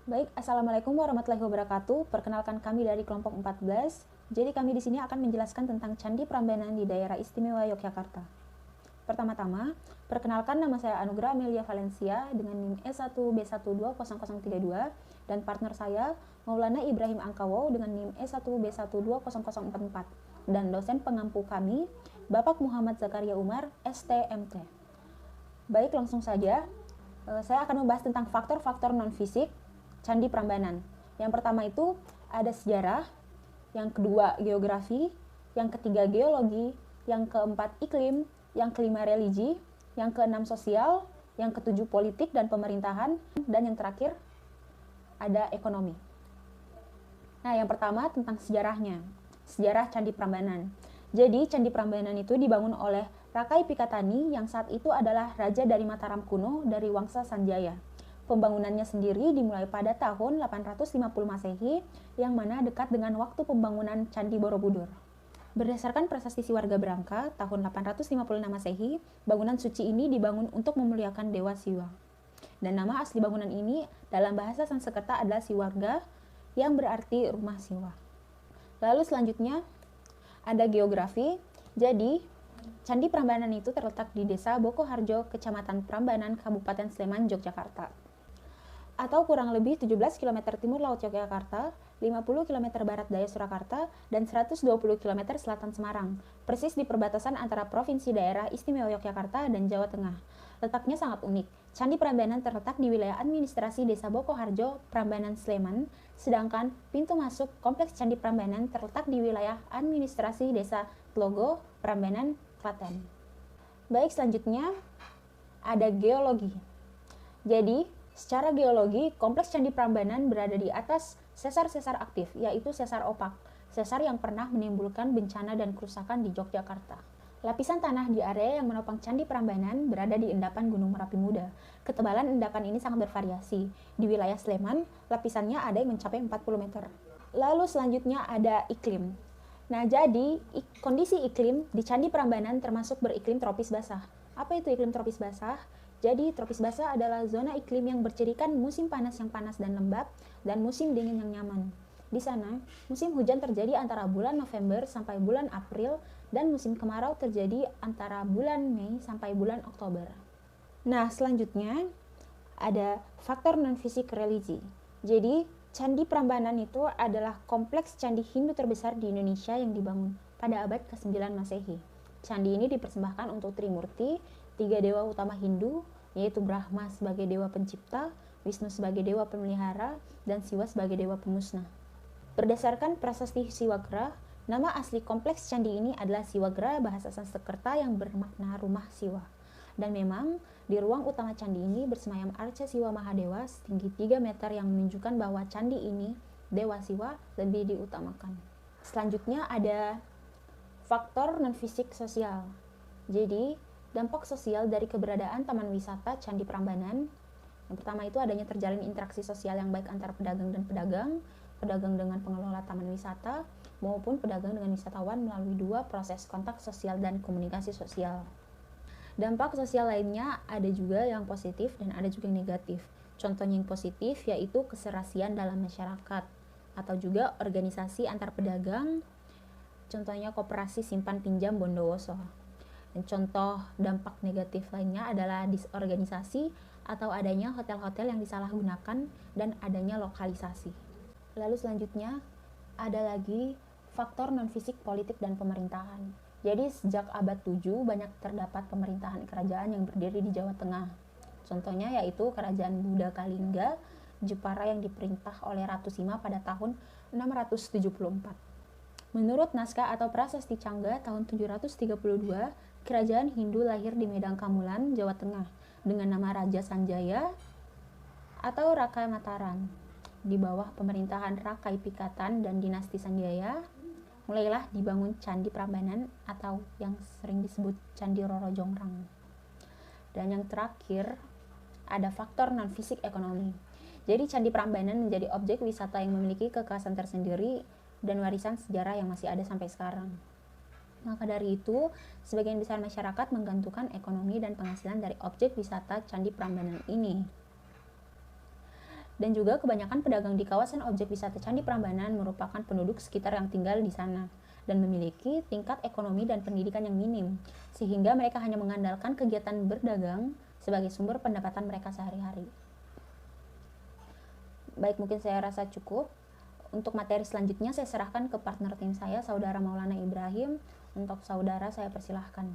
Baik, Assalamualaikum warahmatullahi wabarakatuh. Perkenalkan kami dari kelompok 14. Jadi kami di sini akan menjelaskan tentang Candi Prambanan di daerah istimewa Yogyakarta. Pertama-tama, perkenalkan nama saya Anugrah Amelia Valencia dengan NIM E1B1200032 dan partner saya Maulana Ibrahim Angkawo dengan NIM E1B1200044 dan dosen pengampu kami Bapak Muhammad Zakaria Umar, STMT. Baik, langsung saja. Saya akan membahas tentang faktor-faktor non-fisik Candi Prambanan. Yang pertama itu ada sejarah, yang kedua geografi, yang ketiga geologi, yang keempat iklim, yang kelima religi, yang keenam sosial, yang ketujuh politik dan pemerintahan, dan yang terakhir ada ekonomi. Nah, yang pertama tentang sejarahnya. Sejarah Candi Prambanan. Jadi, Candi Prambanan itu dibangun oleh Rakai Pikatani yang saat itu adalah raja dari Mataram kuno dari Wangsa Sanjaya. Pembangunannya sendiri dimulai pada tahun 850 Masehi, yang mana dekat dengan waktu pembangunan Candi Borobudur. Berdasarkan prasasti Siwarga Brangka tahun 856 Masehi, bangunan suci ini dibangun untuk memuliakan Dewa Siwa. Dan nama asli bangunan ini dalam bahasa Sanskerta adalah Siwarga, yang berarti rumah Siwa. Lalu selanjutnya ada geografi. Jadi, Candi Prambanan itu terletak di Desa Bokoharjo, Kecamatan Prambanan, Kabupaten Sleman, Yogyakarta. Atau kurang lebih 17 km timur laut Yogyakarta, 50 km barat daya Surakarta, dan 120 km selatan Semarang, persis di perbatasan antara Provinsi Daerah Istimewa Yogyakarta dan Jawa Tengah. Letaknya sangat unik. Candi Prambanan terletak di wilayah administrasi Desa Bokoharjo, Prambanan, Sleman, sedangkan pintu masuk Kompleks Candi Prambanan terletak di wilayah administrasi Desa Tlogo, Prambanan, Klaten. Baik, selanjutnya ada geologi. Jadi, secara geologi, Kompleks Candi Prambanan berada di atas sesar-sesar aktif, yaitu sesar opak, sesar yang pernah menimbulkan bencana dan kerusakan di Yogyakarta. Lapisan tanah di area yang menopang Candi Prambanan berada di endapan Gunung Merapi Muda. Ketebalan endapan ini sangat bervariasi. Di wilayah Sleman, lapisannya ada yang mencapai 40 meter. Lalu selanjutnya ada iklim. Nah, jadi kondisi iklim di Candi Prambanan termasuk beriklim tropis basah. Apa itu iklim tropis basah? Jadi, tropis basah adalah zona iklim yang bercirikan musim panas yang panas dan lembab dan musim dingin yang nyaman. Di sana, musim hujan terjadi antara bulan November sampai bulan April dan musim kemarau terjadi antara bulan Mei sampai bulan Oktober. Nah, selanjutnya ada faktor non-fisik religi. Jadi, Candi Prambanan itu adalah kompleks candi Hindu terbesar di Indonesia yang dibangun pada abad ke-9 Masehi. Candi ini dipersembahkan untuk Trimurti, tiga dewa utama Hindu, yaitu Brahma sebagai dewa pencipta, Wisnu sebagai dewa pemelihara, dan Siwa sebagai dewa pemusnah. Berdasarkan prasasti Siwagra, nama asli kompleks candi ini adalah Siwagra bahasa Sanskerta yang bermakna rumah Siwa. Dan memang di ruang utama candi ini bersemayam arca Siwa Mahadewa setinggi 3 meter yang menunjukkan bahwa candi ini Dewa Siwa lebih diutamakan. Selanjutnya ada faktor non-fisik sosial. Jadi, dampak sosial dari keberadaan taman wisata Candi Prambanan. Yang pertama itu adanya terjalin interaksi sosial yang baik antara pedagang dan pedagang dengan pengelola taman wisata, maupun pedagang dengan wisatawan melalui dua proses kontak sosial dan komunikasi sosial. Dampak sosial lainnya ada juga yang positif dan ada juga yang negatif. Contohnya yang positif yaitu keserasian dalam masyarakat atau juga organisasi antar pedagang, contohnya koperasi simpan pinjam Bondowoso. Dan contoh dampak negatif lainnya adalah disorganisasi atau adanya hotel-hotel yang disalahgunakan dan adanya lokalisasi. Lalu selanjutnya ada lagi faktor non-fisik politik dan pemerintahan. Jadi sejak abad 7 banyak terdapat pemerintahan kerajaan yang berdiri di Jawa Tengah. Contohnya yaitu Kerajaan Buddha Kalingga, Jepara yang diperintah oleh Ratu Sima pada tahun 674. Menurut naskah atau prasasti Cangga tahun 732, kerajaan Hindu lahir di Medan Kamulan, Jawa Tengah dengan nama Raja Sanjaya atau Raka Mataram. Di bawah pemerintahan Rakai Pikatan dan dinasti Sanjaya, mulailah dibangun Candi Prambanan atau yang sering disebut Candi Roro Jonggrang. Dan yang terakhir, ada faktor non-fisik ekonomi. Jadi Candi Prambanan menjadi objek wisata yang memiliki kekhasan tersendiri dan warisan sejarah yang masih ada sampai sekarang. Maka dari itu, sebagian besar masyarakat menggantungkan ekonomi dan penghasilan dari objek wisata Candi Prambanan ini. Dan juga kebanyakan pedagang di kawasan objek wisata Candi Prambanan merupakan penduduk sekitar yang tinggal di sana dan memiliki tingkat ekonomi dan pendidikan yang minim, sehingga mereka hanya mengandalkan kegiatan berdagang sebagai sumber pendapatan mereka sehari-hari. Baik, mungkin saya rasa cukup. Untuk materi selanjutnya saya serahkan ke partner tim saya, Saudara Maulana Ibrahim. Untuk saudara saya persilahkan.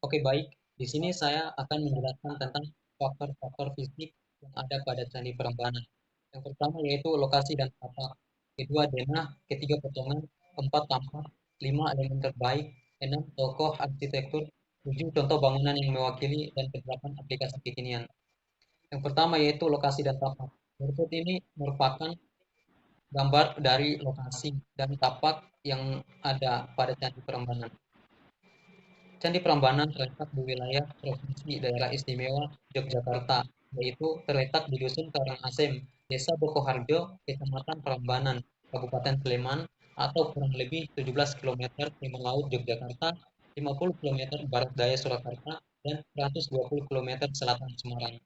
Oke, baik. Di sini saya akan menjelaskan tentang faktor-faktor fisik yang ada pada Candi Prambanan. Yang pertama yaitu lokasi dan tapak. Kedua, denah. Ketiga, potongan. Keempat, tampak. Lima, elemen terbaik. Enam, tokoh arsitektur. Tujuh, contoh bangunan yang mewakili. Dan kedelapan, aplikasi kekinian. Yang pertama yaitu lokasi dan tapak. Berikut ini merupakan gambar dari lokasi dan tapak yang ada pada Candi Prambanan. Candi Prambanan terletak di wilayah Provinsi Daerah Istimewa Yogyakarta, yaitu terletak di Dusun Karangasem, Desa Bokoharjo, Kecamatan Prambanan, Kabupaten Sleman, atau kurang lebih 17 km timur laut Yogyakarta, 50 km barat daya Surakarta, dan 120 km selatan Semarang.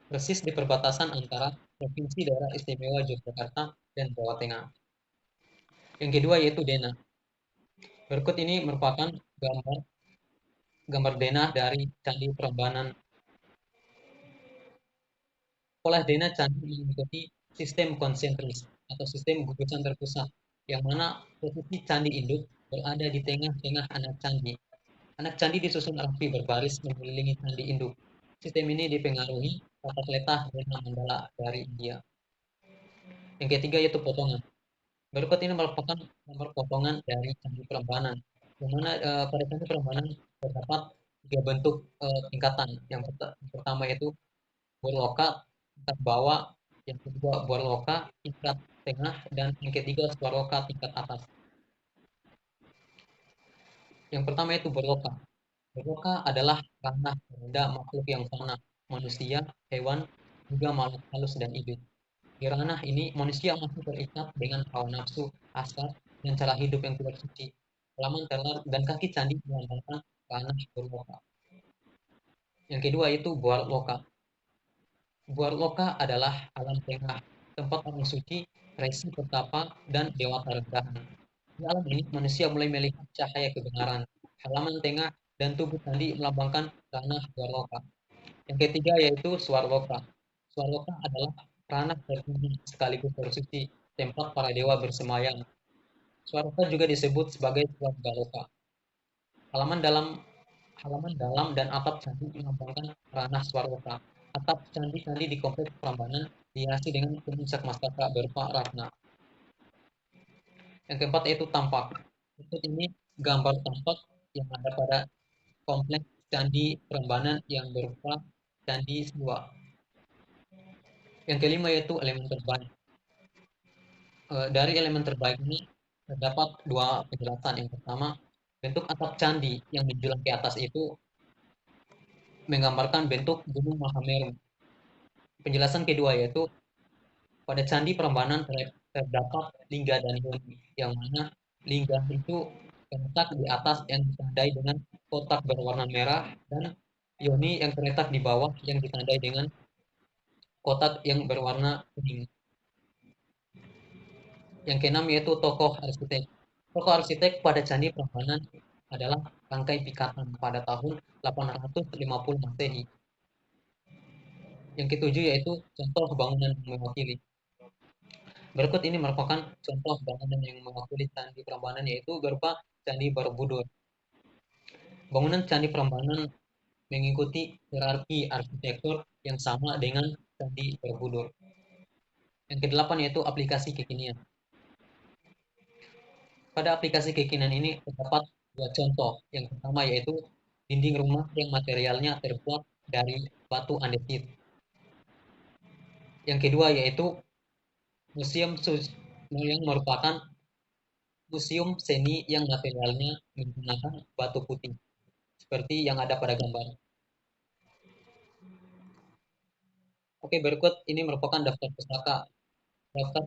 Persis di perbatasan antara Provinsi Daerah Istimewa Yogyakarta dan Jawa Tengah. Yang kedua yaitu denah. Berikut ini merupakan gambar gambar denah dari Candi Prambanan. Pola denah candi mengikuti sistem konsentris atau sistem gugusan terpusat, yang mana posisi candi induk berada di tengah-tengah anak candi. Anak candi disusun rapi berbaris mengelilingi candi induk. Sistem ini dipengaruhi tata letak denah mandala dari India. Yang ketiga yaitu potongan. Berikut ini merupakan gambar potongan dari Candi Prambanan, di mana pada Candi Prambanan terdapat tiga bentuk tingkatan. Yang pertama yaitu Burloka tingkat bawah, yang kedua Burloka tingkat tengah, dan yang ketiga Swaroka tingkat atas. Yang pertama itu Burloka. Burloka adalah ranah rendah makhluk yang fana, manusia, hewan, juga makhluk halus dan iblis. Di ranah ini, manusia masih terikat dengan hawa nafsu, hasrat, dan cara hidup yang tidak suci. Halaman tenar dan kaki candi melambangkan ranah Burloka. Yang kedua itu Buar Loka. Buar Loka adalah alam tengah, tempat orang suci, resi pertapa, dan dewa rendahan. Di alam ini, manusia mulai melihat cahaya kebenaran. Halaman tengah dan tubuh candi melambangkan ranah Buar Loka. Yang ketiga yaitu Swarloka. Swarloka adalah ranah tertinggi sekaligus tersuci, tempat para dewa bersemayam. Swarloka juga disebut sebagai Swargaloka. Halaman dalam halaman dalam dan atap candi melambangkan ranah Swarloka. Atap candi-candi di kompleks Prambanan dihiasi dengan pencak mastaka berupa ratna. Yang keempat yaitu tampak. Berikut ini gambar tampak yang ada pada kompleks candi Prambanan yang berupa candi Siwa. Yang kelima yaitu elemen terbaik. Dari elemen terbaik ini terdapat dua penjelasan. Yang pertama, bentuk atap candi yang menjulang ke atas itu menggambarkan bentuk Gunung Mahameru. Penjelasan kedua yaitu pada Candi Prambanan terdapat lingga dan yoni, yang mana lingga itu terletak di atas yang ditandai dengan kotak berwarna merah, dan yoni yang terletak di bawah yang ditandai dengan kotak yang berwarna kuning. Yang keenam yaitu tokoh arsitek. Tokoh arsitek pada Candi Prambanan adalah Rangkai Pikatan pada tahun 850 Masehi. Yang ketujuh yaitu contoh bangunan yang mewakili. Berikut ini merupakan contoh bangunan yang mewakili Candi Prambanan, yaitu berupa Candi Borobudur. Bangunan Candi Prambanan mengikuti hierarki arsitektur yang sama dengan Candi Borobudur. Yang kedelapan yaitu aplikasi kekinian. Pada aplikasi kekinian ini terdapat dua contoh. Yang pertama yaitu dinding rumah yang materialnya terbuat dari batu andesit. Yang kedua yaitu museum yang merupakan museum seni yang materialnya menggunakan batu putih, seperti yang ada pada gambar. Oke, berikut ini merupakan daftar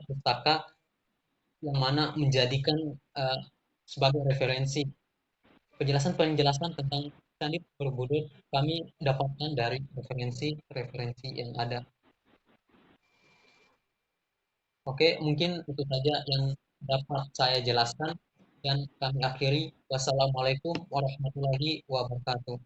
pustaka yang mana menjadikan uh, sebagai referensi. Penjelasan-penjelasan tentang Candi Borobudur kami dapatkan dari referensi-referensi yang ada. Oke, mungkin itu saja yang dapat saya jelaskan dan kami akhiri. Wassalamualaikum warahmatullahi wabarakatuh.